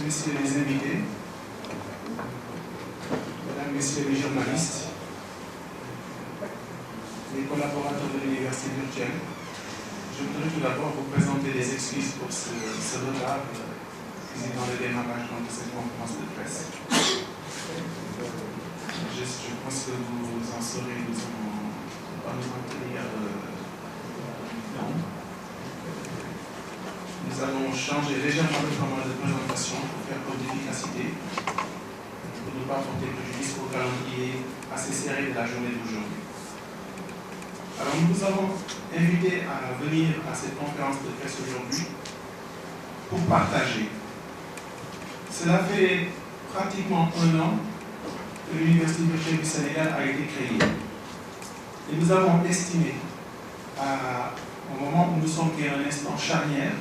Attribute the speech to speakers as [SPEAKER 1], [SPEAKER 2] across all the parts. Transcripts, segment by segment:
[SPEAKER 1] messieurs les invités, mesdames, messieurs les journalistes, les collaborateurs de l'université virtuelle, je voudrais tout d'abord vous présenter les excuses pour ce retard dans le démarrage de cette conférence de presse. Je pense que vous en saurez, nous avons pas nous maintenir long. Nous allons changer légèrement le format de présentation pour faire preuve d'efficacité, pour ne pas porter préjudice au calendrier assez serré de la journée d'aujourd'hui. Alors nous vous avons invité à venir à cette conférence de presse aujourd'hui pour partager. Cela fait pratiquement 1 an que l'Université virtuelle du Sénégal a été créée. Et nous avons estimé, au moment où nous sommes qui est un instant charnière,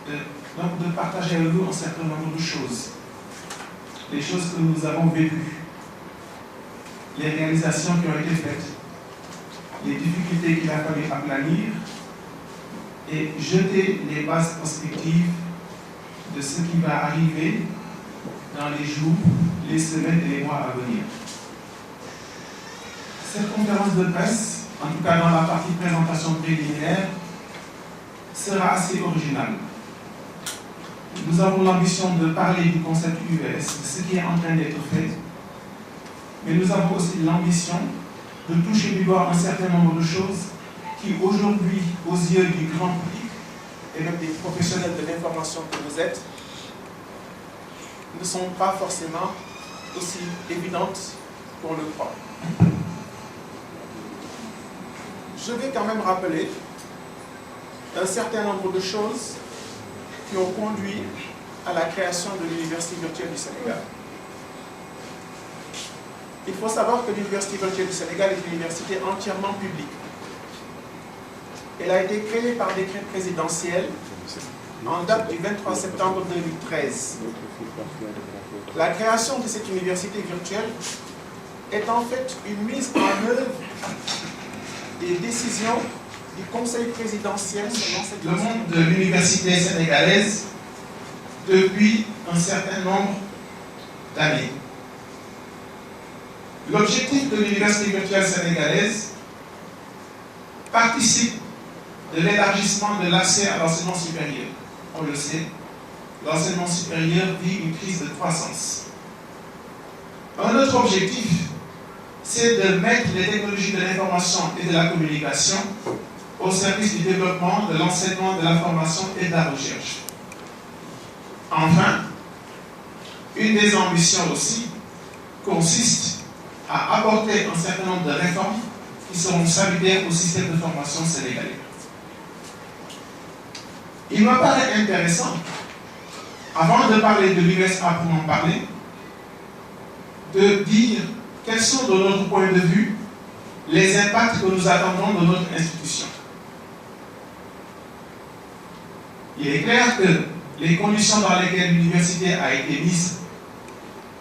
[SPEAKER 1] de partager avec vous un certain nombre de choses. Les choses que nous avons vécues, les réalisations qui ont été faites, les difficultés qu'il a fallu aplanir et jeter les bases prospectives de ce qui va arriver dans les jours, les semaines et les mois à venir. Cette conférence de presse, en tout cas dans la partie présentation préliminaire, sera assez originale. Nous avons l'ambition de parler du concept UVS, de ce qui est en train d'être fait, mais nous avons aussi l'ambition de toucher du doigt un certain nombre de choses qui aujourd'hui, aux yeux du grand public et même des professionnels de l'information que vous êtes, ne sont pas forcément aussi évidentes qu'on le croit. Je vais quand même rappeler un certain nombre de choses qui ont conduit à la création de l'Université virtuelle du Sénégal. Il faut savoir que l'Université virtuelle du Sénégal est une université entièrement publique. Elle a été créée par décret présidentiel en date du 23 septembre 2013. La création de cette université virtuelle est en fait une mise en œuvre des décisions du Conseil présidentiel selon cette le monde de l'université sénégalaise depuis un certain nombre d'années. L'objectif de l'université virtuelle sénégalaise participe de l'élargissement de l'accès à l'enseignement supérieur. On le sait, l'enseignement supérieur vit une crise de croissance. Un autre objectif, c'est de mettre les technologies de l'information et de la communication au service du développement, de l'enseignement, de la formation et de la recherche. Enfin, une des ambitions aussi consiste à apporter un certain nombre de réformes qui seront salutaires au système de formation sénégalais. Il me paraît intéressant, avant de parler de l'US à proprement parler, de dire quels sont, de notre point de vue, les impacts que nous attendons de notre institution. Il est clair que les conditions dans lesquelles l'université a été mise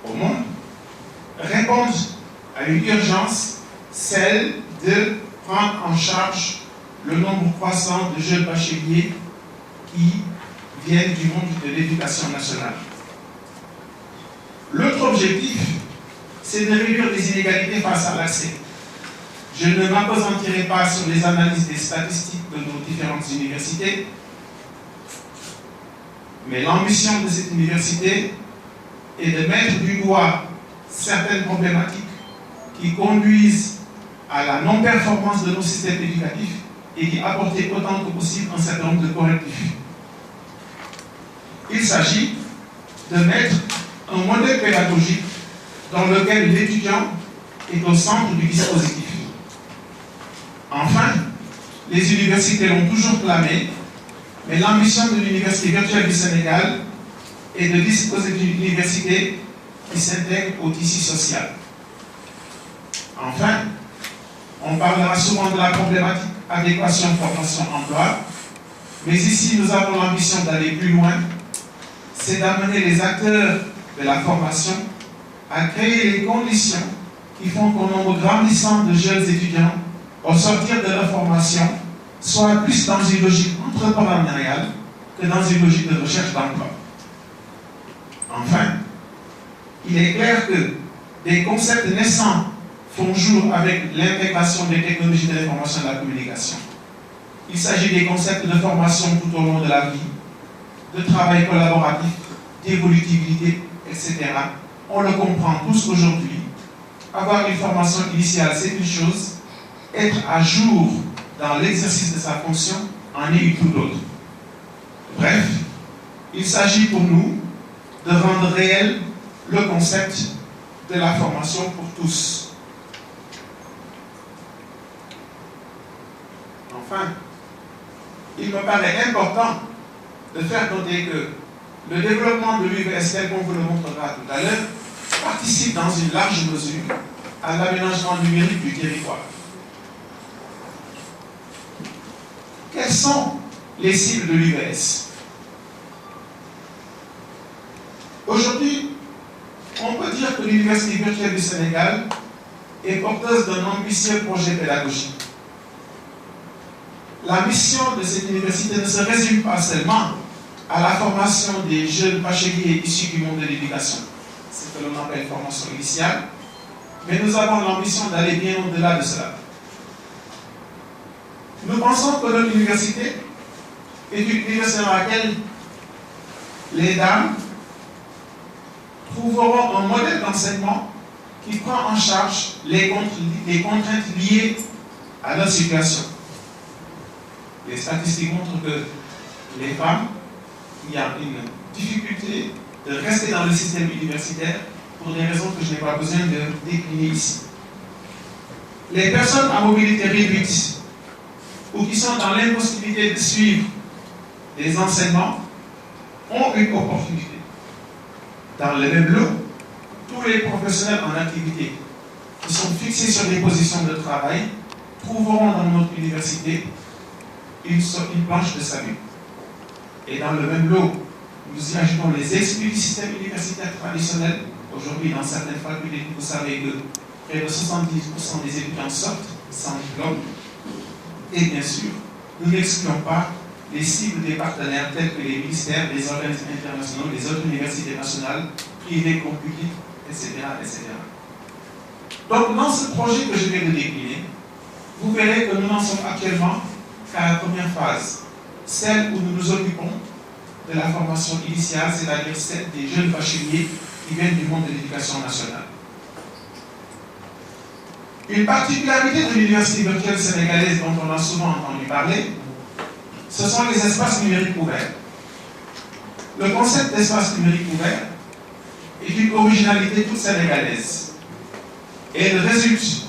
[SPEAKER 1] au monde répondent à une urgence, celle de prendre en charge le nombre croissant de jeunes bacheliers qui viennent du monde de l'éducation nationale. L'autre objectif, c'est de réduire les inégalités face à l'accès. Je ne m'appesantirai pas sur les analyses des statistiques de nos différentes universités, mais l'ambition de cette université est de mettre du doigt certaines problématiques qui conduisent à la non-performance de nos systèmes éducatifs et qui apportent autant que possible un certain nombre de correctifs. Il s'agit de mettre un modèle pédagogique dans lequel l'étudiant est au centre du dispositif. Enfin, les universités l'ont toujours clamé, mais l'ambition de l'Université virtuelle du Sénégal est de disposer d'une université qui s'intègre au tissu social. Enfin, on parlera souvent de la problématique adéquation, formation, emploi, mais ici nous avons l'ambition d'aller plus loin, c'est d'amener les acteurs de la formation à créer les conditions qui font qu'un nombre grandissant de jeunes étudiants, au sortir de leur formation, soient plus dans une logique entrepreneuriale que dans une logique de recherche d'emploi. Enfin, il est clair que des concepts naissants font jour avec l'intégration des technologies de l'information et de la communication. Il s'agit des concepts de formation tout au long de la vie, de travail collaboratif, d'évolutivité, etc. On le comprend tous aujourd'hui. Avoir une formation initiale, c'est une chose. Être à jour dans l'exercice de sa fonction en est une toute autre. Bref, il s'agit pour nous de rendre réel le concept de la formation pour tous. Enfin, il me paraît important de faire noter que le développement de l'UVS, tel qu'on vous le montrera tout à l'heure, participe dans une large mesure à l'aménagement numérique du territoire. Quelles sont les cibles de l'UVS? Aujourd'hui, on peut dire que l'Université virtuelle du Sénégal est porteuse d'un ambitieux projet pédagogique. La mission de cette université ne se résume pas seulement à la formation des jeunes bacheliers issus du monde de l'éducation, ce que l'on appelle formation initiale, mais nous avons l'ambition d'aller bien au-delà de cela. Nous pensons que notre université est une université dans laquelle les dames trouveront un modèle d'enseignement qui prend en charge les contraintes liées à leur situation. Les statistiques montrent que les femmes, il y a une difficulté de rester dans le système universitaire pour des raisons que je n'ai pas besoin de décliner ici. Les personnes à mobilité réduite ou qui sont dans l'impossibilité de suivre des enseignements ont une opportunité. Dans le même lot, tous les professionnels en activité qui sont fixés sur des positions de travail trouveront dans notre université une planche de salut. Et dans le même lot, nous y ajoutons les exclus du système universitaire traditionnel. Aujourd'hui, dans certaines facultés, vous savez que près de 70% des étudiants sortent sans diplôme. Et bien sûr, nous n'excluons pas les cibles des partenaires tels que les ministères, les organismes internationaux, les autres universités nationales, privées comme publiques, etc., etc. Donc, dans ce projet que je vais vous décliner, vous verrez que nous n'en sommes actuellement qu'à la première phase, celle où nous nous occupons de la formation initiale, c'est-à-dire celle des jeunes bacheliers qui viennent du monde de l'éducation nationale. Une particularité de l'université virtuelle sénégalaise dont on a souvent entendu parler, ce sont les espaces numériques ouverts. Le concept d'espace numérique ouvert est une originalité toute sénégalaise et il résulte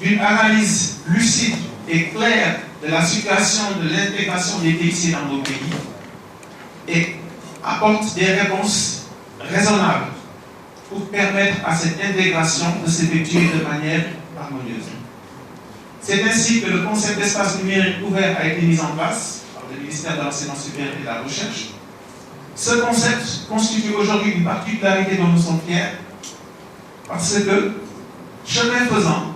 [SPEAKER 1] d'une analyse lucide et claire de la situation de l'intégration des TIC dans nos pays et apporte des réponses raisonnables pour permettre à cette intégration de s'effectuer de manière harmonieuse. C'est ainsi que le concept d'espace numérique ouvert a été mis en place par le ministère de l'Enseignement supérieur et de la Recherche. Ce concept constitue aujourd'hui une particularité dont nous sommes fiers parce que, chemin faisant,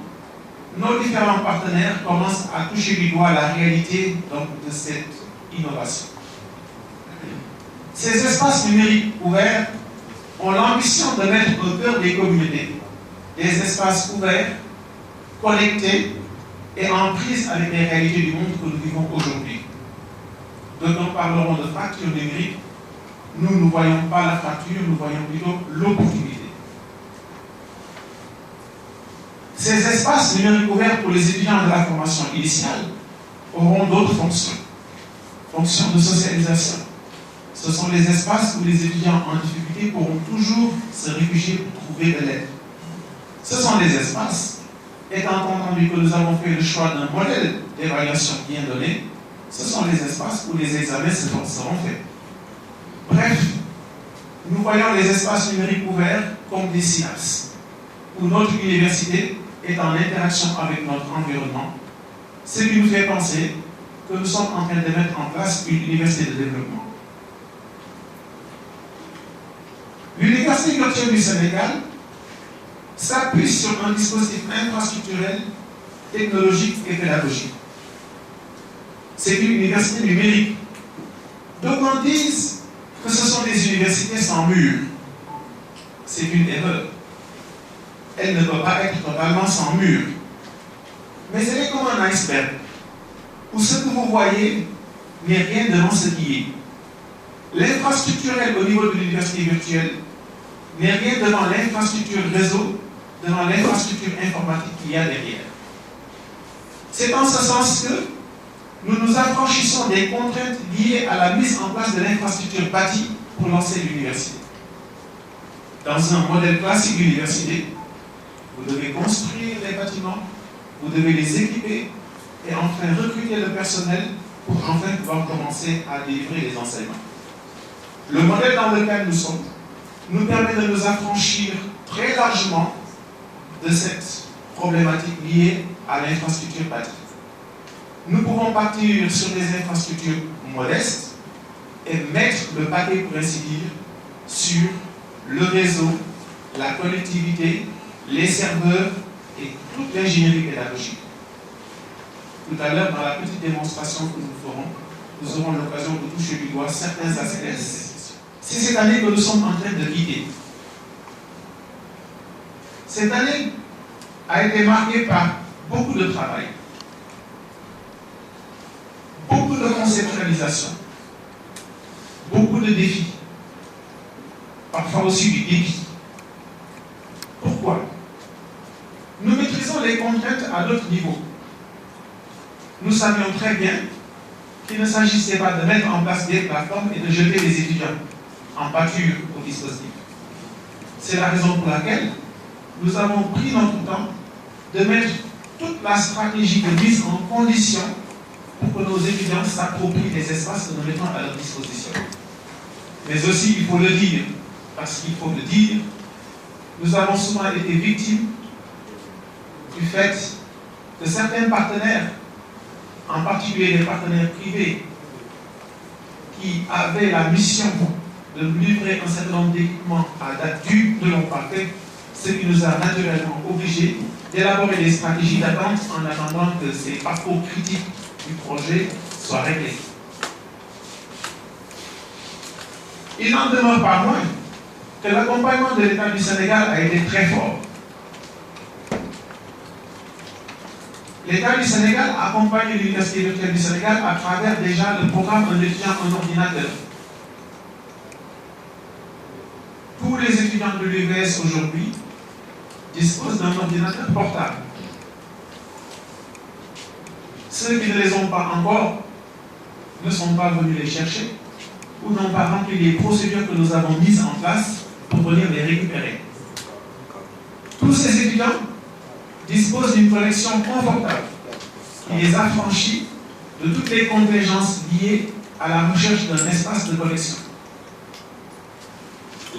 [SPEAKER 1] nos différents partenaires commencent à toucher du doigt la réalité donc, de cette innovation. Ces espaces numériques ouverts ont l'ambition de mettre au cœur des communautés des espaces ouverts, connectés et en prise avec les réalités du monde que nous vivons aujourd'hui. Quand nous parlerons de fracture numérique, nous ne voyons pas la fracture, nous voyons plutôt l'opportunité. Ces espaces numériques ouverts pour les étudiants de la formation initiale auront d'autres fonctions. Fonctions de socialisation. Ce sont les espaces où les étudiants en difficulté pourront toujours se réfugier pour trouver de l'aide. Ce sont des espaces, étant entendu que nous avons fait le choix d'un modèle d'évaluation bien donné, ce sont les espaces où les examens seront faits. Bref, nous voyons les espaces numériques ouverts comme des synapses, où notre université est en interaction avec notre environnement, ce qui nous fait penser que nous sommes en train de mettre en place une université de développement. L'Université virtuelle du Sénégal s'appuie sur un dispositif infrastructurel, technologique et pédagogique. C'est une université numérique. D'aucuns disent que ce sont des universités sans murs. c'est une erreur. Elle ne peut pas être totalement sans mur. Mais elle est comme un iceberg, où ce que vous voyez n'est rien devant ce qui est. L'infrastructurel au niveau de l'université virtuelle n'est rien devant l'infrastructure réseau, devant l'infrastructure informatique qu'il y a derrière. C'est en ce sens que nous nous affranchissons des contraintes liées à la mise en place de l'infrastructure bâtie pour lancer l'université. Dans un modèle classique d'université, vous devez construire les bâtiments, vous devez les équiper et enfin recruter le personnel pour enfin pouvoir commencer à délivrer les enseignements. Le modèle dans lequel nous sommes nous permet de nous affranchir très largement de cette problématique liée à l'infrastructure bâtie. Nous pouvons partir sur des infrastructures modestes et mettre le paquet, pour ainsi dire, sur le réseau, la connectivité, les serveurs et toute l'ingénierie pédagogique. Tout à l'heure, dans la petite démonstration que nous ferons, nous aurons l'occasion de toucher du doigt certains aspects. C'est cette année que nous sommes en train de quitter. Cette année a été marquée par beaucoup de travail, beaucoup de conceptualisation, beaucoup de défis, parfois aussi du dépit. Pourquoi? Nous maîtrisons les contraintes à d'autres niveaux. Nous savions très bien qu'il ne s'agissait pas de mettre en place des plateformes et de jeter les étudiants en pâture au dispositif. C'est la raison pour laquelle nous avons pris notre temps de mettre toute la stratégie de mise en condition pour que nos étudiants s'approprient les espaces que nous mettons à leur disposition. Mais aussi, il faut le dire, parce qu'il faut le dire, nous avons souvent été victimes du fait que certains partenaires, en particulier les partenaires privés, qui avaient la mission de nous livrer un certain nombre d'équipements à date due, ne l'ont pas fait, ce qui nous a naturellement obligés d'élaborer des stratégies d'attente en attendant que ces parcours critiques du projet soient réglés. Il n'en demeure pas moins que l'accompagnement de l'État du Sénégal a été très fort. L'État du Sénégal accompagne l'Université virtuelle du Sénégal à travers déjà le programme Un étudiant, un ordinateur. Tous les étudiants de l'UVS aujourd'hui disposent d'un ordinateur portable. Ceux qui ne les ont pas encore ne sont pas venus les chercher ou n'ont pas rempli les procédures que nous avons mises en place pour venir les récupérer. Tous ces étudiants disposent d'une connexion confortable qui les affranchit de toutes les contingences liées à la recherche d'un espace de connexion.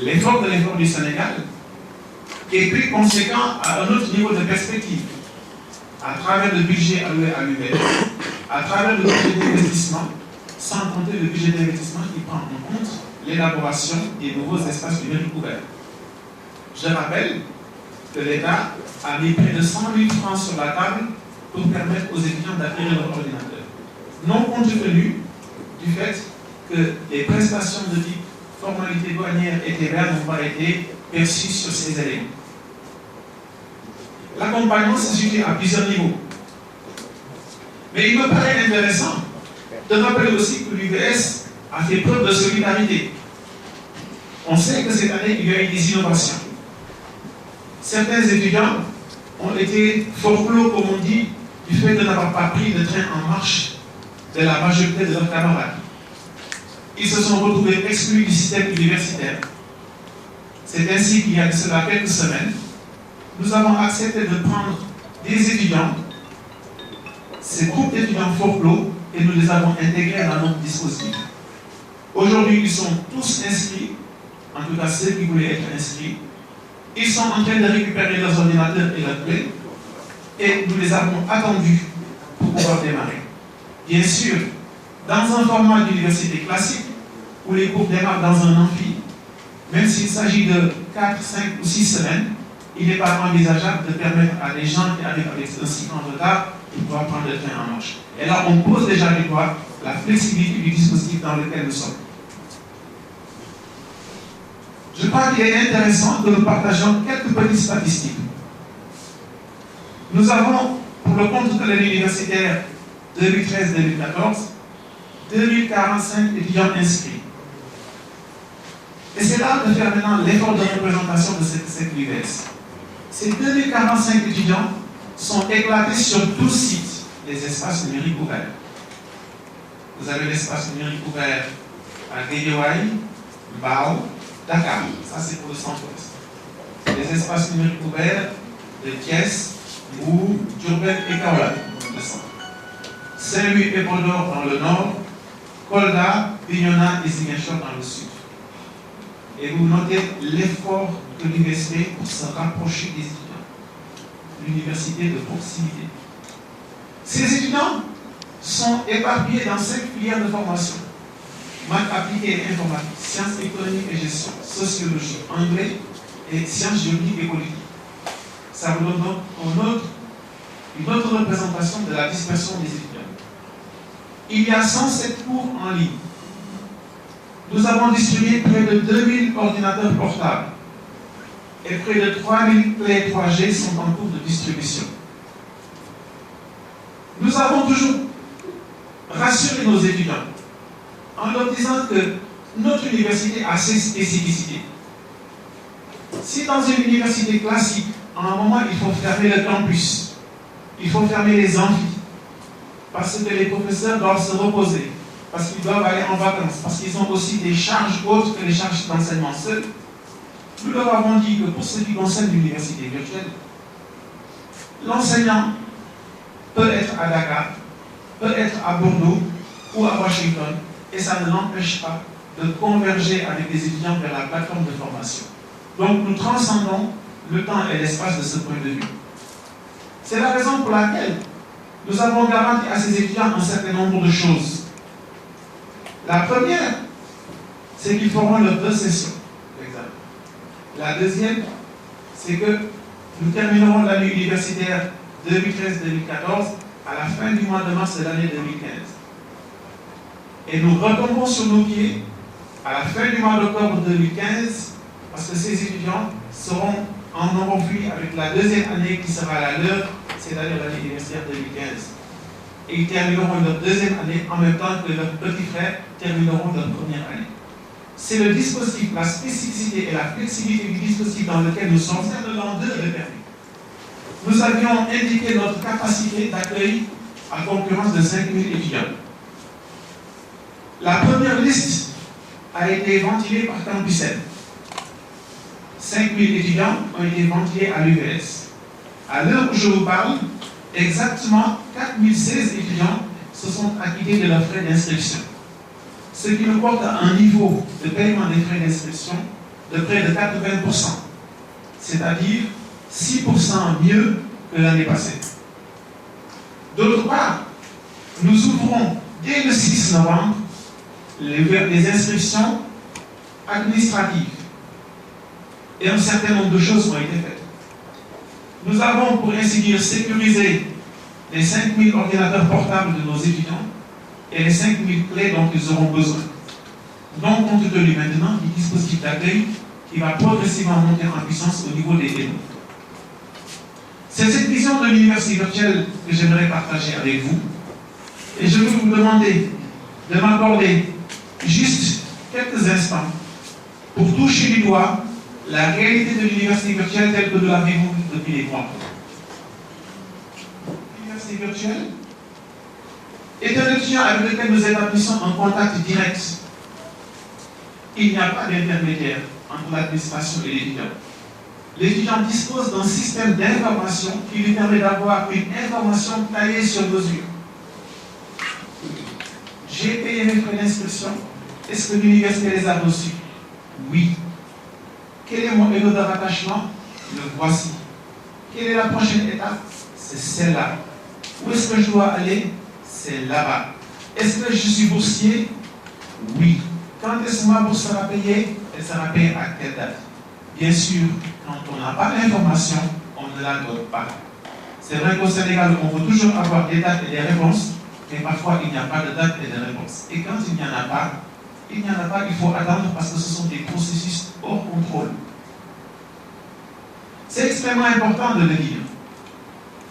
[SPEAKER 1] L'effort du Sénégal est plus conséquent à un autre niveau de perspective, à travers le budget alloué à l'UVS, à travers le budget d'investissement, sans compter le budget d'investissement qui prend en compte l'élaboration des nouveaux espaces numériques ouverts. Je rappelle que l'État a mis près de 100 000 francs sur la table pour permettre aux étudiants d'acquérir leur ordinateur. Non compte tenu du fait que les prestations de type formalité douanière et TVA n'ont pas été perçues sur ces éléments. L'accompagnement se situe à plusieurs niveaux. Mais il me paraît intéressant de rappeler aussi que l'UVS a fait preuve de solidarité. On sait que cette année, il y a eu des innovations. Certains étudiants ont été forclos, comme on dit, du fait de n'avoir pas pris le train en marche de la majorité de leurs camarades. Ils se sont retrouvés exclus du système universitaire. C'est ainsi qu'il y a de cela quelques semaines, nous avons accepté de prendre des étudiants, ces groupes d'étudiants forclos, et nous les avons intégrés dans notre dispositif. Aujourd'hui, ils sont tous inscrits, en tout cas ceux qui voulaient être inscrits. Ils sont en train de récupérer leurs ordinateurs et leurs clés, et nous les avons attendus pour pouvoir démarrer. Bien sûr, dans un format d'université classique, où les cours démarrent dans un amphi, même s'il s'agit de 4, 5 ou 6 semaines, il n'est pas envisageable de permettre à des gens qui arrivent avec un cycle en retard de pouvoir prendre le train en marche. Et là, on pose déjà du doigt la flexibilité du dispositif dans lequel nous sommes. je crois qu'il est intéressant que nous partagions quelques petites statistiques. Nous avons, pour le compte de l'année universitaire 2013-2014, 2045 étudiants inscrits. Et c'est là de faire maintenant l'effort de représentation de cette UVS. Ces 2045 étudiants sont éclatés sur 12 sites, les espaces numériques ouverts. Vous avez l'espace numérique ouvert à Guédiawaye, Mbao, Dakar. Ça, c'est pour le centre-ouest. Les espaces numériques ouverts de Thiès, Mbour, Diourbel et Kaolack, le centre. Saint-Louis et Podor dans le nord, Kolda, Bignona et Ziguinchor dans le sud. Et vous notez l'effort de l'université pour se rapprocher des étudiants. L'université de proximité. Ces étudiants sont éparpillés dans 5 filières de formation. Maths appliquées et informatique, sciences économiques et gestion, sociologie, anglais et sciences juridiques et politiques. Ça vous donne donc une autre représentation de la dispersion des étudiants. Il y a 107 cours en ligne. Nous avons distribué près de 2000 ordinateurs portables et près de 3000 clés 3G sont en cours de distribution. Nous avons toujours rassuré nos étudiants en leur disant que notre université a ses spécificités. Si dans une université classique, à un moment, il faut fermer le campus, il faut fermer les amphis, parce que les professeurs doivent se reposer, parce qu'ils doivent aller en vacances, parce qu'ils ont aussi des charges autres que les charges d'enseignement seul, nous leur avons dit que pour ce qui concerne l'université virtuelle, l'enseignant peut être à Dakar, peut être à Bordeaux ou à Washington, et ça ne l'empêche pas de converger avec les étudiants vers la plateforme de formation. Donc nous transcendons le temps et l'espace de ce point de vue. C'est la raison pour laquelle nous avons garanti à ces étudiants un certain nombre de choses. La première, c'est qu'ils feront leurs 2 sessions d'examen. La deuxième, c'est que nous terminerons l'année universitaire 2013-2014 à la fin du mois de mars de l'année 2015. Et nous retombons sur nos pieds à la fin du mois d'octobre 2015 parce que ces étudiants en auront fui avec la deuxième année qui sera la leur, c'est-à-dire l'année universitaire 2015. Et ils termineront leur deuxième année en même temps que leurs petits frères termineront leur première année. C'est le dispositif, la spécificité et la flexibilité du dispositif dans lequel nous sommes, c'est de l'an 2 de permis. Nous avions indiqué notre capacité d'accueil à concurrence de 5000 étudiants. La première liste a été ventilée par Campus-N. 5000 étudiants ont été ventilés à l'UVS. À l'heure où je vous parle, exactement 4016 étudiants se sont acquittés de leurs frais d'inscription. Ce qui nous porte à un niveau de paiement des frais d'inscription de près de 80%, c'est-à-dire 6% mieux que l'année passée. D'autre part, nous ouvrons dès le 6 novembre les inscriptions administratives et un certain nombre de choses ont été faites. Nous avons, pour ainsi dire, sécurisé les 5000 ordinateurs portables de nos étudiants et les 5000 clés dont ils auront besoin. Donc, compte tenu maintenant du dispositif d'accueil qui va progressivement monter en puissance au niveau des démos. C'est cette vision de l'université virtuelle que j'aimerais partager avec vous. Et je vais vous demander de m'accorder juste quelques instants pour toucher du doigt la réalité de l'université virtuelle telle que nous la vivons depuis les mois. L'université virtuelle est un étudiant avec lequel nous établissons un contact direct. Il n'y a pas d'intermédiaire entre l'administration et l'étudiant. L'étudiant dispose d'un système d'information qui lui permet d'avoir une information taillée sur mesure. J'ai payé mes frais d'inscription. Est-ce que l'université les a reçus? Oui. Quel est mon héros de rattachement? Le voici. Quelle est la prochaine étape? C'est celle-là. Où est-ce que je dois aller? C'est là-bas. Est-ce que je suis boursier? Oui. Quand est-ce que ma bourse sera payée? Elle sera payée à quelle date? Bien sûr, quand on n'a pas l'information, on ne la donne pas. C'est vrai qu'au Sénégal, on veut toujours avoir des dates et des réponses, mais parfois il n'y a pas de date et de réponse. Et quand il n'y en a pas, il faut attendre parce que ce sont des processus hors contrôle. C'est extrêmement important de le dire.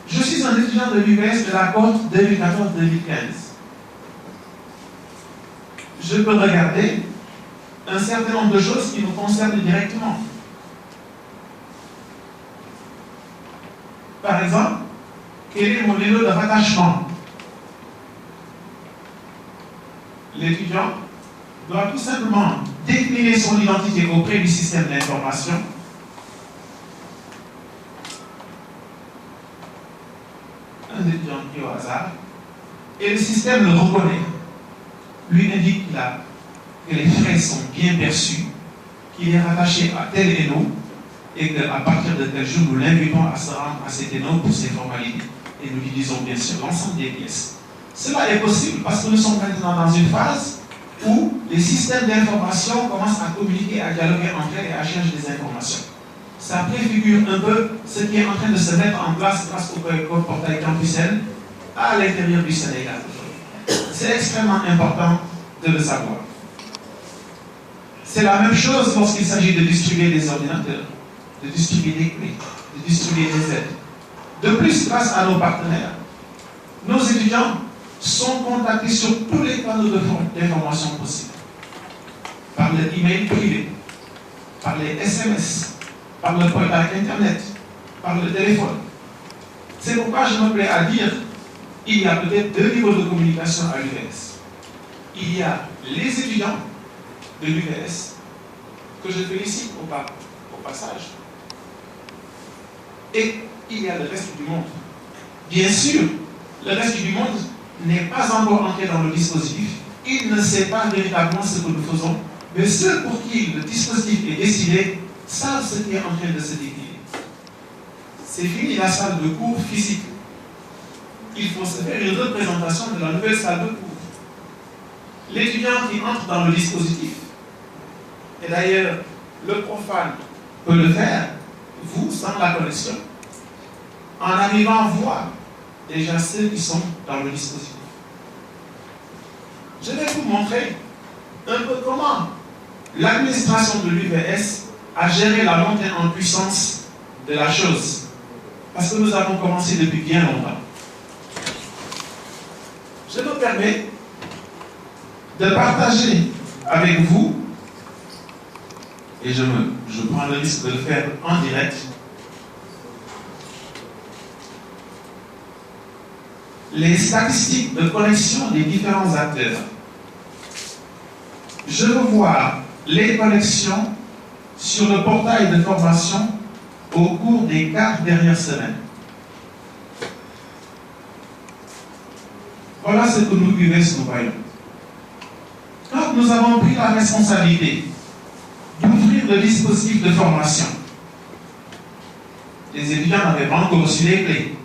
[SPEAKER 1] Je suis un étudiant de l'UVS de la cohorte 2014-2015. Je peux regarder un certain nombre de choses qui nous concernent directement. Par exemple, quel est mon niveau de rattachement? L'étudiant doit tout simplement décliner son identité auprès du système d'information. Un étudiant qui est au hasard, et le système le reconnaît, lui indique que les frais sont bien perçus, qu'il est rattaché à tel ENO, et qu'à partir de tel jour, nous l'invitons à se rendre à cet ENO pour ses formalités. Et nous lui disons bien sûr l'ensemble des pièces. Cela est possible parce que nous sommes maintenant dans une phase où les systèmes d'information commencent à communiquer, à dialoguer entre elles et à chercher des informations. Ça préfigure un peu ce qui est en train de se mettre en place grâce au portail Campus L à l'intérieur du Sénégal. C'est extrêmement important de le savoir. C'est la même chose lorsqu'il s'agit de distribuer des ordinateurs, de distribuer des clés, de distribuer des aides. De plus, grâce à nos partenaires, nos étudiants sont contactés sur tous les canaux d'information possibles. Par le email privé, par les SMS, par le portail Internet, par le téléphone. C'est pourquoi je me plais à dire qu'il y a peut-être deux niveaux de communication à l'UVS. Il y a les étudiants de l'UVS, que je félicite au passage, et il y a le reste du monde. Bien sûr, le reste du monde n'est pas encore entré dans le dispositif. Il ne sait pas véritablement ce que nous faisons, mais ceux pour qui le dispositif est décidé savent ce qui est en train de se décliner. C'est fini la salle de cours physique. Il faut se faire une représentation de la nouvelle salle de cours. L'étudiant qui entre dans le dispositif, et d'ailleurs le profane peut le faire, vous, sans la connexion, en arrivant à voir déjà ceux qui sont dans le dispositif. Je vais vous montrer un peu comment l'administration de l'UVS a géré la montée en puissance de la chose. Parce que nous avons commencé depuis bien longtemps. Je me permets de partager avec vous, et je prends le risque de le faire en direct, les statistiques de connexion des différents acteurs. Je veux voir les connexions sur le portail de formation au cours des 4 dernières semaines. Voilà ce que nous, UVS, nous voyons. Quand nous avons pris la responsabilité d'ouvrir le dispositif de formation, les étudiants n'avaient pas encore reçu les clés.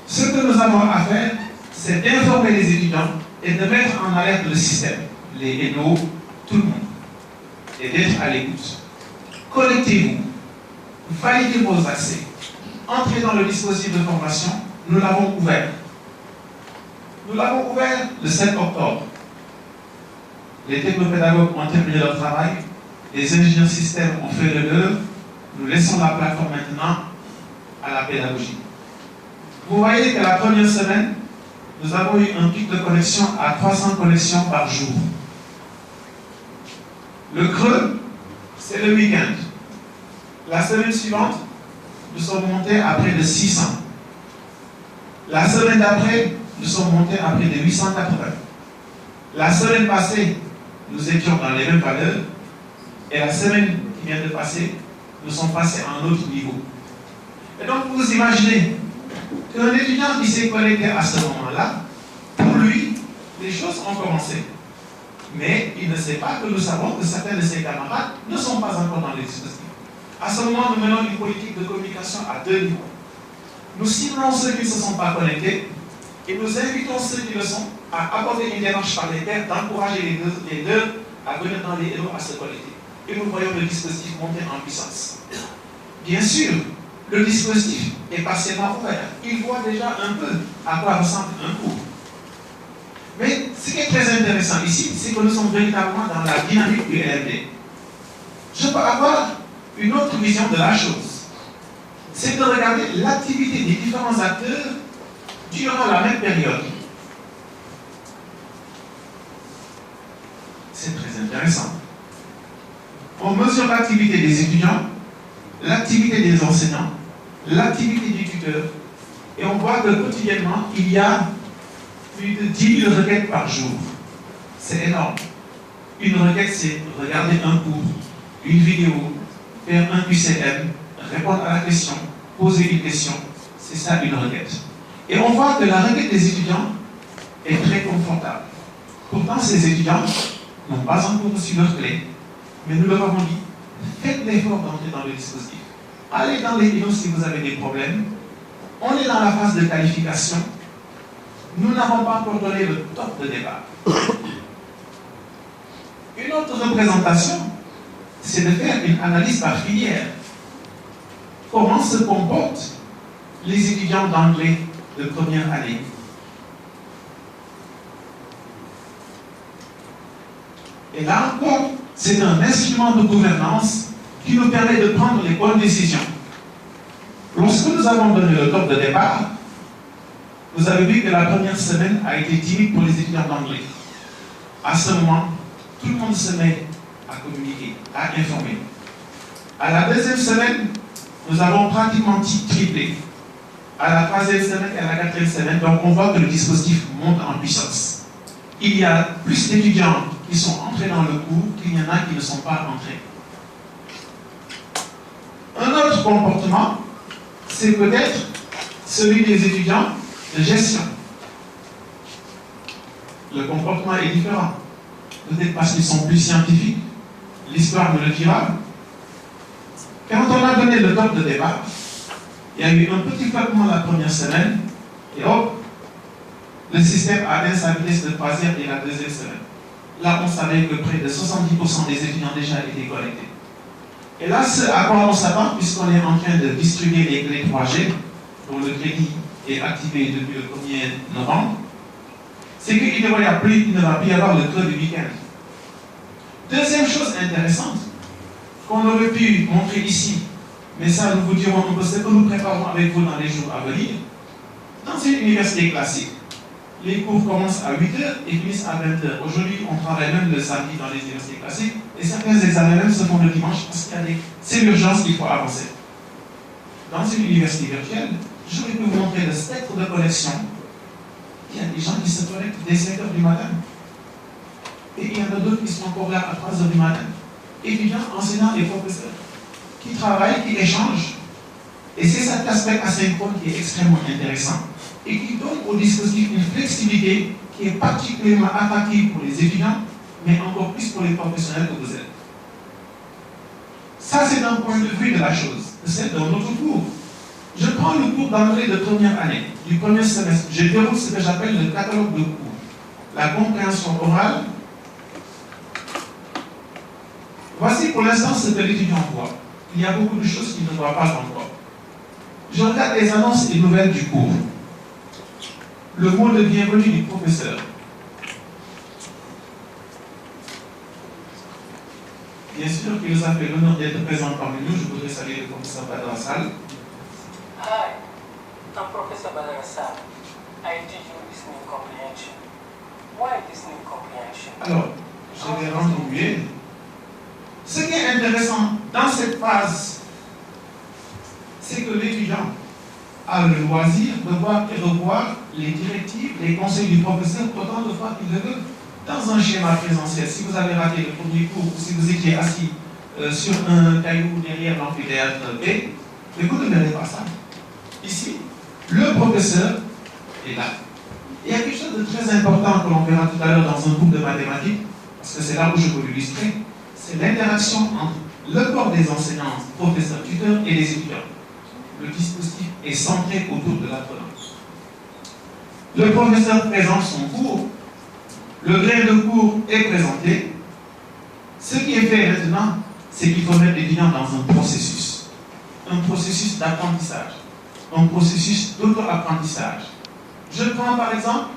[SPEAKER 1] Ce que nous avons à faire, c'est d'informer les étudiants et de mettre en alerte le système, les ENO, tout le monde, et d'être à l'écoute. Connectez-vous, validez vos accès, entrez dans le dispositif de formation. Nous l'avons ouvert. Nous l'avons ouvert le 7 octobre. Les technopédagogues ont terminé leur travail, les ingénieurs systèmes ont fait le leur. Nous laissons la plateforme maintenant à la pédagogie. Vous voyez que la première semaine, nous avons eu un pic de connexion à 300 connexions par jour. Le creux, c'est le week-end. La semaine suivante, nous sommes montés à près de 600. La semaine d'après, nous sommes montés à près de 880. La semaine passée, nous étions dans les mêmes valeurs. Et la semaine qui vient de passer, nous sommes passés à un autre niveau. Et donc, vous imaginez qu'un étudiant qui s'est connecté à ce moment-là, pour lui, les choses ont commencé. Mais il ne sait pas que nous savons que certains de ses camarades ne sont pas encore dans les dispositifs. À ce moment, nous menons une politique de communication à 2 niveaux. Nous ciblons ceux qui ne se sont pas connectés et nous invitons ceux qui le sont à aborder une démarche par les pairs, d'encourager les leurs à venir dans les ENO à se connecter. Et nous voyons le dispositif monter en puissance. Bien sûr, le dispositif est partiellement ouvert. Il voit déjà un peu à quoi ressemble un cours. Mais ce qui est très intéressant ici, c'est que nous sommes véritablement dans la dynamique du LMD. Je peux avoir une autre vision de la chose. C'est de regarder l'activité des différents acteurs durant la même période. C'est très intéressant. On mesure l'activité des étudiants, l'activité des enseignants, l'activité du tuteur, et on voit que quotidiennement, il y a plus de 10 000 requêtes par jour. C'est énorme. Une requête, c'est regarder un cours, une vidéo, faire un QCM, répondre à la question, poser une question. C'est ça une requête. Et on voit que la requête des étudiants est très confortable. Pourtant, ces étudiants n'ont pas encore reçu leur clé, mais nous leur avons dit, faites l'effort d'entrer dans le dispositif. Allez dans les vidéos si vous avez des problèmes. On est dans la phase de qualification. Nous n'avons pas encore donné le top de départ. Une autre représentation, c'est de faire une analyse par filière. Comment se comportent les étudiants d'anglais de première année? Et là encore, c'est un instrument de gouvernance qui nous permet de prendre les bonnes décisions. Lorsque nous avons donné le top de départ, vous avez vu que la première semaine a été timide pour les étudiants d'anglais. À ce moment, tout le monde se met à communiquer, à informer. À la deuxième semaine, nous avons pratiquement triplé. À la troisième semaine et à la quatrième semaine, donc on voit que le dispositif monte en puissance. Il y a plus d'étudiants qui sont entrés dans le cours qu'il y en a qui ne sont pas entrés. Un autre comportement, c'est peut-être celui des étudiants de gestion. Le comportement est différent. Peut-être parce qu'ils sont plus scientifiques. L'histoire me le dira. Quand on a donné le top de départ, il y a eu un petit flottement la première semaine, et hop, le système a atteint sa vitesse de croisière et la deuxième semaine. Là, on savait que près de 70% des étudiants déjà étaient connectés. Et là, ce à quoi on s'attend, puisqu'on est en train de distribuer les clés 3G, dont le crédit est activé depuis le 1er novembre, c'est qu'il ne va plus y avoir le creux du week-end. Deuxième chose intéressante, qu'on aurait pu montrer ici, mais ça nous vous dirons un peu ce que nous préparons avec vous dans les jours à venir. Dans une université classique, les cours commencent à 8h et finissent à 20h. Aujourd'hui, on travaille même le samedi dans les universités classiques et certains examens même se font le dimanche parce c'est l'urgence qu'il faut avancer. Dans une université virtuelle, j'aurais pu vous montrer le spectre de connexion. Il y a des gens qui se connectent dès 5h du matin. Et il y en a d'autres qui sont encore là à 3h du matin. Étudiants, enseignants et professeurs qui travaillent, qui échangent. Et c'est cet aspect asynchrone qui est extrêmement intéressant et qui donne au dispositif une flexibilité qui est particulièrement attractive pour les étudiants, mais encore plus pour les professionnels que vous êtes. Ça, c'est d'un point de vue de la chose. C'est dans notre cours. Je prends le cours d'anglais de première année, du premier semestre. Je déroule ce que j'appelle le catalogue de cours. La compréhension orale. Voici pour l'instant ce que l'étudiant voit. Il y a beaucoup de choses qu'il ne voit pas encore. Je regarde les annonces et nouvelles du cours. Le mot de bienvenue du professeur. Bien sûr qu'il nous a fait l'honneur d'être présent parmi nous. Je voudrais saluer le professeur Badrassal.
[SPEAKER 2] Hi, I'm Professor Badrassal. I teach you listening comprehension. Why listening comprehension?
[SPEAKER 1] Alors, je vais rendre muet. Ce qui est intéressant dans cette phase, c'est que l'étudiant a le loisir de voir et revoir les directives, les conseils du professeur autant de fois qu'il le veut. Dans un schéma présentiel, si vous avez raté le premier cours ou si vous étiez assis sur un caillou derrière l'amphithéâtre B, mais vous ne verrez pas ça. Ici, le professeur est là. Il y a quelque chose de très important que l'on verra tout à l'heure dans un cours de mathématiques, parce que c'est là où je peux l'illustrer. C'est l'interaction entre le corps des enseignants, professeurs, tuteurs et les étudiants. Le dispositif est centré autour de l'apprenant. Le professeur présente son cours, le grain de cours est présenté. Ce qui est fait maintenant, c'est qu'il faut mettre l'étudiant dans un processus d'apprentissage, un processus d'auto-apprentissage. Je prends par exemple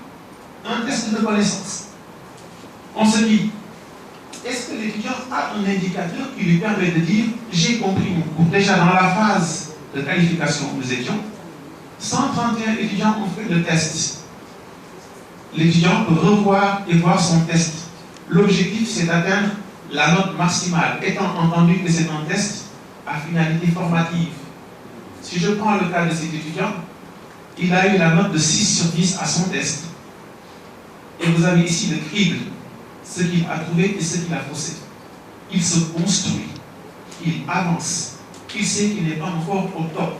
[SPEAKER 1] un test de connaissance. On se dit, est-ce que l'étudiant a un indicateur qui lui permet de dire j'ai compris mon cours? Déjà dans la phase de qualification où nous étions, 131 étudiants ont fait le test. L'étudiant peut revoir et voir son test. L'objectif, c'est d'atteindre la note maximale, étant entendu que c'est un test à finalité formative. Si je prends le cas de cet étudiant, il a eu la note de 6 sur 10 à son test. Et vous avez ici le crible, ce qu'il a trouvé et ce qu'il a faussé. Il se construit, il avance, il sait qu'il n'est pas encore au top,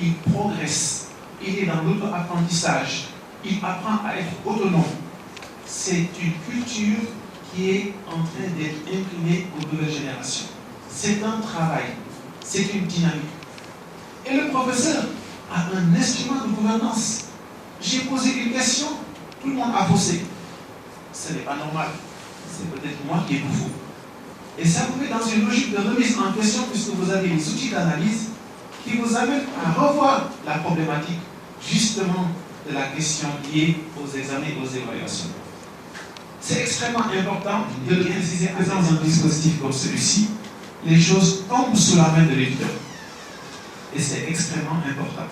[SPEAKER 1] il progresse, il est dans l'auto-apprentissage, il apprend à être autonome. C'est une culture qui est en train d'être imprimée aux nouvelles générations. C'est un travail, c'est une dynamique. Et le professeur a un instrument de gouvernance. J'ai posé une question, tout le monde a faussé. Ce n'est pas normal. C'est peut-être moi qui ai tout faux. Et ça vous met dans une logique de remise en question puisque vous avez les outils d'analyse qui vous amènent à revoir la problématique justement de la question liée aux examens et aux évaluations. C'est extrêmement important de le préciser dans un dispositif comme celui-ci. Les choses tombent sous la main de l'éditeur. Et c'est extrêmement important.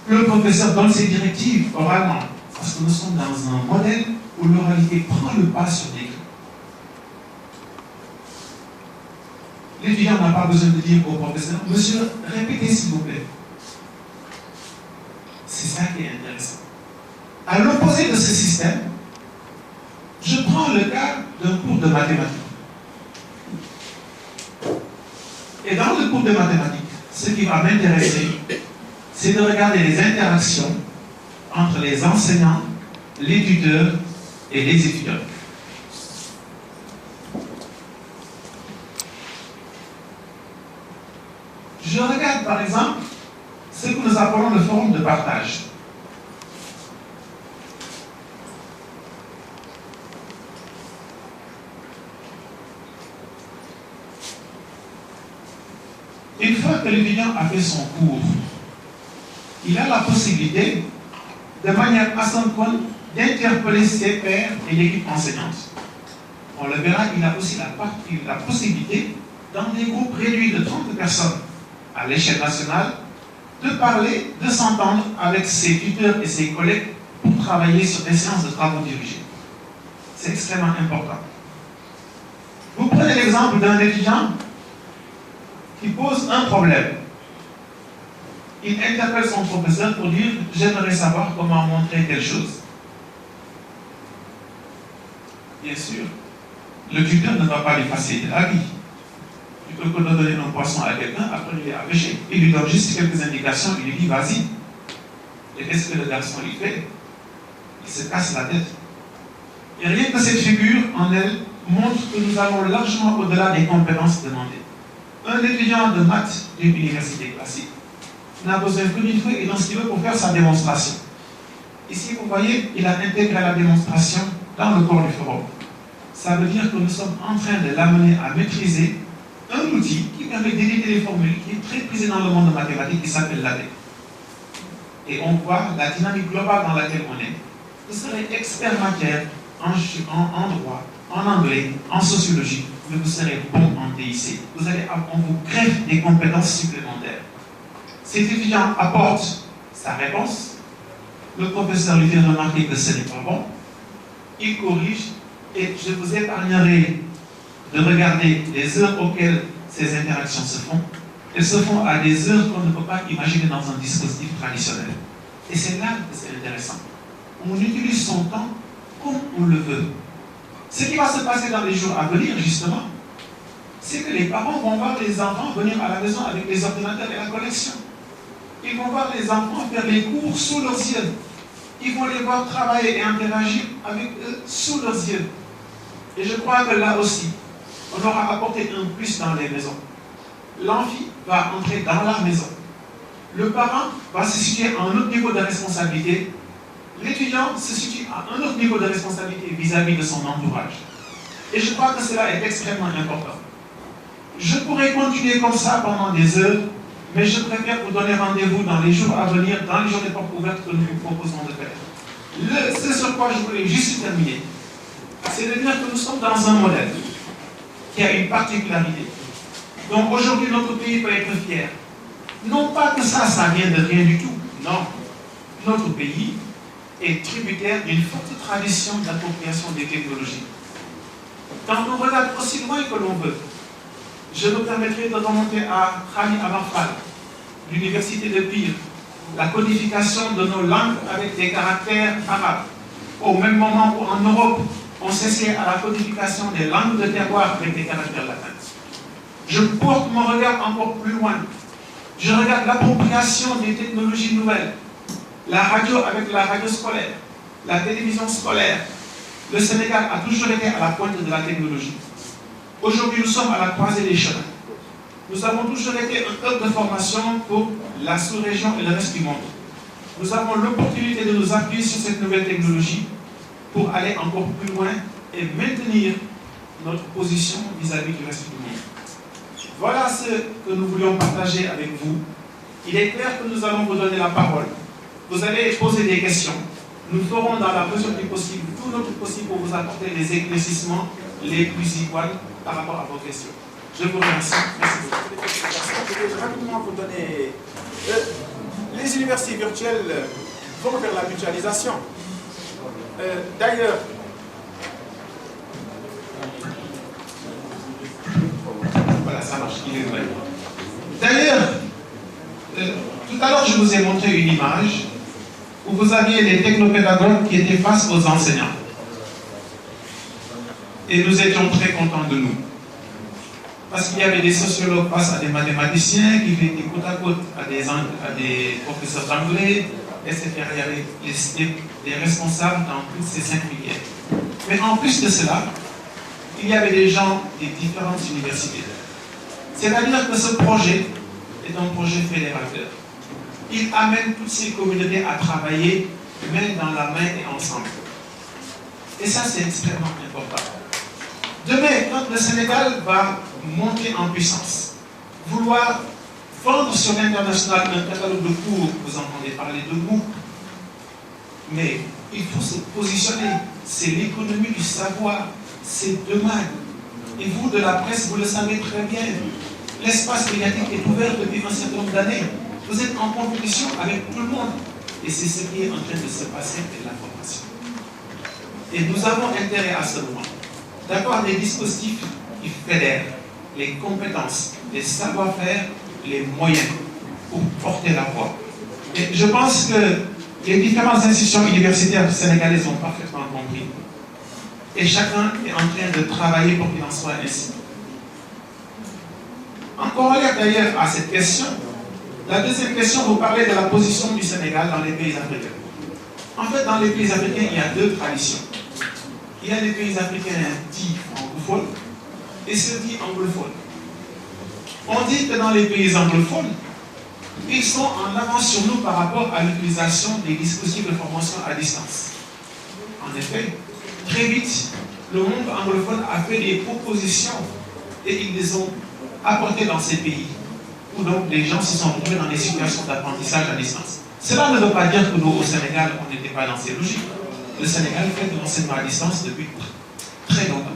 [SPEAKER 1] Le professeur donne ses directives oralement, parce que nous sommes dans un modèle où l'oralité prend le pas sur l'écrit. L'étudiant n'a pas besoin de dire au professeur, monsieur, répétez s'il vous plaît. C'est ça qui est intéressant. À l'opposé de ce système, je prends le cas d'un cours de mathématiques. Et dans le cours de mathématiques, ce qui va m'intéresser, c'est de regarder les interactions entre les enseignants, les tuteurs et les étudiants. Je regarde par exemple ce que nous appelons le forum de partage. Une fois que l'étudiant a fait son cours, il a la possibilité, de manière asynchrone, d'interpeller ses pairs et l'équipe enseignante. On le verra, il a aussi la possibilité, dans des groupes réduits de 30 personnes à l'échelle nationale, de parler, de s'entendre avec ses tuteurs et ses collègues pour travailler sur des séances de travaux dirigés. C'est extrêmement important. Vous prenez l'exemple d'un étudiant qui pose un problème. Il interpelle son professeur pour dire « j'aimerais savoir comment montrer telle chose ». Bien sûr, le tuteur ne va pas lui faciliter la vie. Plutôt que de donner un poisson à quelqu'un, après il est à pêcher. Il lui donne juste quelques indications, il lui dit « vas-y ». Et qu'est-ce que le garçon lui fait? Il se casse la tête. Et rien que cette figure en elle montre que nous allons largement au-delà des compétences demandées. Un étudiant de maths d'une université classique n'a besoin que d'une feuille et d'un stylo pour faire sa démonstration. Ici, vous voyez, il a intégré la démonstration dans le corps du forum. Ça veut dire que nous sommes en train de l'amener à maîtriser un outil qui permet d'éditer les formules, qui est très prisé dans le monde de mathématiques, qui s'appelle l'ADEC. Et on voit la dynamique globale dans laquelle on est. Vous serez expert matière en droit, en anglais, en sociologie, mais vous serez bon en TIC. On vous greffe des compétences supplémentaires. Cet étudiant apporte sa réponse, le professeur lui fait remarquer que ce n'est pas bon, il corrige, et je vous épargnerai de regarder les heures auxquelles ces interactions se font. Elles se font à des heures qu'on ne peut pas imaginer dans un dispositif traditionnel. Et c'est là que c'est intéressant. On utilise son temps comme on le veut. Ce qui va se passer dans les jours à venir, justement, c'est que les parents vont voir les enfants venir à la maison avec les ordinateurs et la connexion. Ils vont voir les enfants faire les cours sous leurs yeux. Ils vont les voir travailler et interagir avec eux sous leurs yeux. Et je crois que là aussi, on aura apporté un plus dans les maisons. L'enfant va entrer dans la maison. Le parent va se situer à un autre niveau de responsabilité. L'étudiant se situe à un autre niveau de responsabilité vis-à-vis de son entourage. Et je crois que cela est extrêmement important. Je pourrais continuer comme ça pendant des heures, mais je préfère vous donner rendez-vous dans les jours à venir, dans les journées portes ouvertes que nous vous proposons de faire. Ce sur quoi je voulais juste terminer, c'est de dire que nous sommes dans un modèle qui a une particularité. Donc aujourd'hui, notre pays peut être fier. Non pas que ça vient de rien du tout. Non. Notre pays est tributaire d'une forte tradition d'appropriation des technologies. Quand on regarde aussi loin que l'on veut, je me permettrai de remonter à Khani Amarfal, l'université de Pire, la codification de nos langues avec des caractères arabes. Au même moment où en Europe, on s'essayait à la codification des langues de terroir avec des caractères latins. Je porte mon regard encore plus loin. Je regarde l'appropriation des technologies nouvelles. La radio avec la radio scolaire, la télévision scolaire. Le Sénégal a toujours été à la pointe de la technologie. Aujourd'hui, nous sommes à la croisée des chemins. Nous avons toujours été un hub de formation pour la sous-région et le reste du monde. Nous avons l'opportunité de nous appuyer sur cette nouvelle technologie pour aller encore plus loin et maintenir notre position vis-à-vis du reste du monde. Voilà ce que nous voulions partager avec vous. Il est clair que nous allons vous donner la parole. Vous allez poser des questions. Nous ferons dans la mesure du possible tout notre possible pour vous apporter les éclaircissements les plus iguales par rapport à vos questions. Je vous remercie. Merci beaucoup.
[SPEAKER 3] Je vais rapidement vous donner... les universités virtuelles vont vers la mutualisation. D'ailleurs,
[SPEAKER 1] voilà, ça marche. D'ailleurs, tout à l'heure, je vous ai montré une image où vous aviez les technopédagogues qui étaient face aux enseignants. Et nous étions très contents de nous. Parce qu'il y avait des sociologues face à des mathématiciens qui étaient côte à côte à des professeurs d'anglais, etc. Il y avait des responsables dans toutes ces 5 filières. Mais en plus de cela, il y avait des gens des différentes universités. C'est-à-dire que ce projet est un projet fédérateur. Il amène toutes ces communautés à travailler main dans la main et ensemble. Et ça, c'est extrêmement important. Demain, quand le Sénégal va monter en puissance, vouloir vendre sur l'international un catalogue de cours, vous entendez parler de MOOC, mais il faut se positionner. C'est l'économie du savoir, c'est demain. Et vous, de la presse, vous le savez très bien. L'espace médiatique est ouvert depuis un certain nombre d'années. Vous êtes en compétition avec tout le monde. Et c'est ce qui est en train de se passer avec la formation. Et nous avons intérêt à ce moment d'avoir des dispositifs qui fédèrent les compétences, les savoir-faire, les moyens pour porter la voix. Et je pense que les différentes institutions universitaires sénégalaises ont parfaitement compris. Et chacun est en train de travailler pour qu'il en soit ainsi. En corollaire d'ailleurs à cette question, la deuxième question, vous parlez de la position du Sénégal dans les pays africains. En fait, dans les pays africains, il y a deux traditions. Il y a les pays africains dits anglophones et ceux dits anglophones. On dit que dans les pays anglophones, ils sont en avance sur nous par rapport à l'utilisation des dispositifs de formation à distance. En effet, très vite, le monde anglophone a fait des propositions et ils les ont apportées dans ces pays, où donc les gens se sont retrouvés dans des situations d'apprentissage à distance. Cela ne veut pas dire que nous, au Sénégal, on n'était pas dans ces logiques. Le Sénégal fait de l'enseignement à distance depuis très longtemps.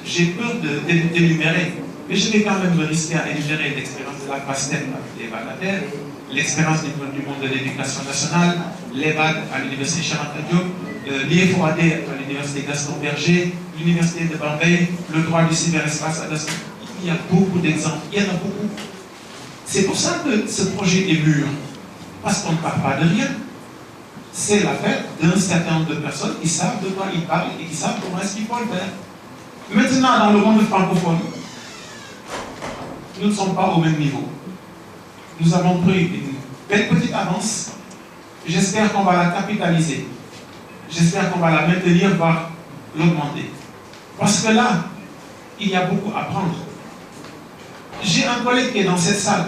[SPEAKER 1] J'ai peur d'énumérer, mais je vais quand même me risquer à énumérer l'expérience de la PASTEF avec Eva Later, l'expérience du monde de l'éducation nationale, l'EVAD à l'université Charente-Diop, l'IFOAD à l'université Gaston Berger, l'université de Bombay, le droit du cyberespace à Gaston. Il y a beaucoup d'exemples, il y en a beaucoup. C'est pour ça que ce projet est mûr, parce qu'on ne parle pas de rien. C'est l'affaire d'un certain nombre de personnes qui savent de quoi ils parlent et qui savent comment est-ce qu'il faut le faire. Maintenant, dans le monde francophone, nous ne sommes pas au même niveau. Nous avons pris une belle petite avance. J'espère qu'on va la capitaliser. J'espère qu'on va la maintenir, voire l'augmenter. Parce que là, il y a beaucoup à prendre. J'ai un collègue qui est dans cette salle.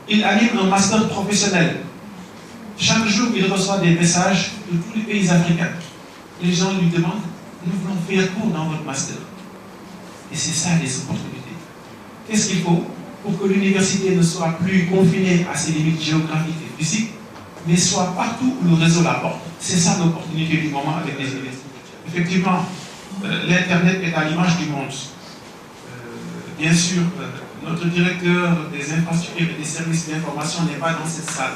[SPEAKER 1] Il anime un master professionnel. Chaque jour, il reçoit des messages de tous les pays africains. Les gens lui demandent, nous voulons faire cours dans votre master. Et c'est ça les opportunités. Qu'est-ce qu'il faut pour que l'université ne soit plus confinée à ses limites géographiques et physiques, mais soit partout où le réseau l'apporte? C'est ça l'opportunité du moment avec les universités. Effectivement, l'Internet est à l'image du monde. Bien sûr, notre directeur des infrastructures et des services d'information n'est pas dans cette salle.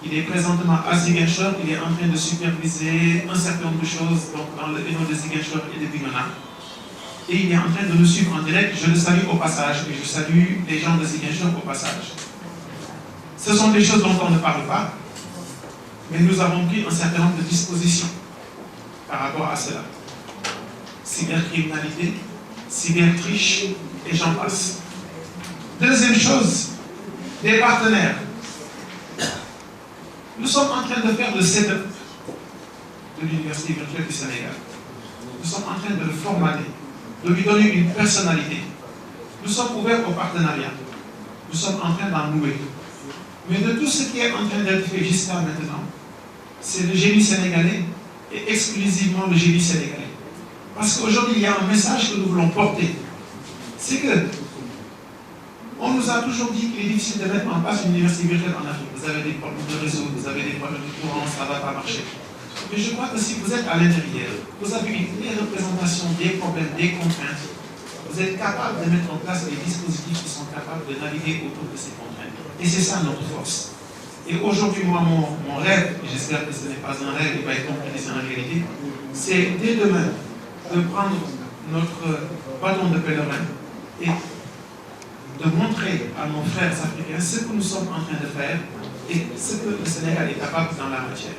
[SPEAKER 1] Il est présentement à Ziguinchor, il est en train de superviser un certain nombre de choses dans le réseau de Ziguinchor et de Bignona. Et il est en train de nous suivre en direct. Je le salue au passage et je salue les gens de Ziguinchor au passage. Ce sont des choses dont on ne parle pas, mais nous avons pris un certain nombre de dispositions par rapport à cela. Cybercriminalité, cybertriche, et j'en passe. Deuxième chose, des partenaires. Nous sommes en train de faire le setup de l'Université virtuelle du Sénégal. Nous sommes en train de le formater, de lui donner une personnalité. Nous sommes ouverts au partenariat. Nous sommes en train d'en nouer. Mais de tout ce qui est en train d'être fait jusqu'à maintenant, c'est le génie sénégalais et exclusivement le génie sénégalais. Parce qu'aujourd'hui, il y a un message que nous voulons porter. C'est que on nous a toujours dit qu'il est difficile de mettre en place une université virtuelle en Afrique. Vous avez des problèmes de réseau, vous avez des problèmes de courant, ça ne va pas marcher. Mais je crois que si vous êtes à l'intérieur, vous avez une claire représentation des problèmes, des contraintes, vous êtes capable de mettre en place des dispositifs qui sont capables de naviguer autour de ces contraintes. Et c'est ça notre force. Et aujourd'hui, moi, mon rêve, et j'espère que ce n'est pas un rêve, il va être concrétisé en réalité, c'est dès demain de prendre notre bâton de pèlerin et de montrer à nos frères africains ce que nous sommes en train de faire et ce que le Sénégal est capable dans la matière.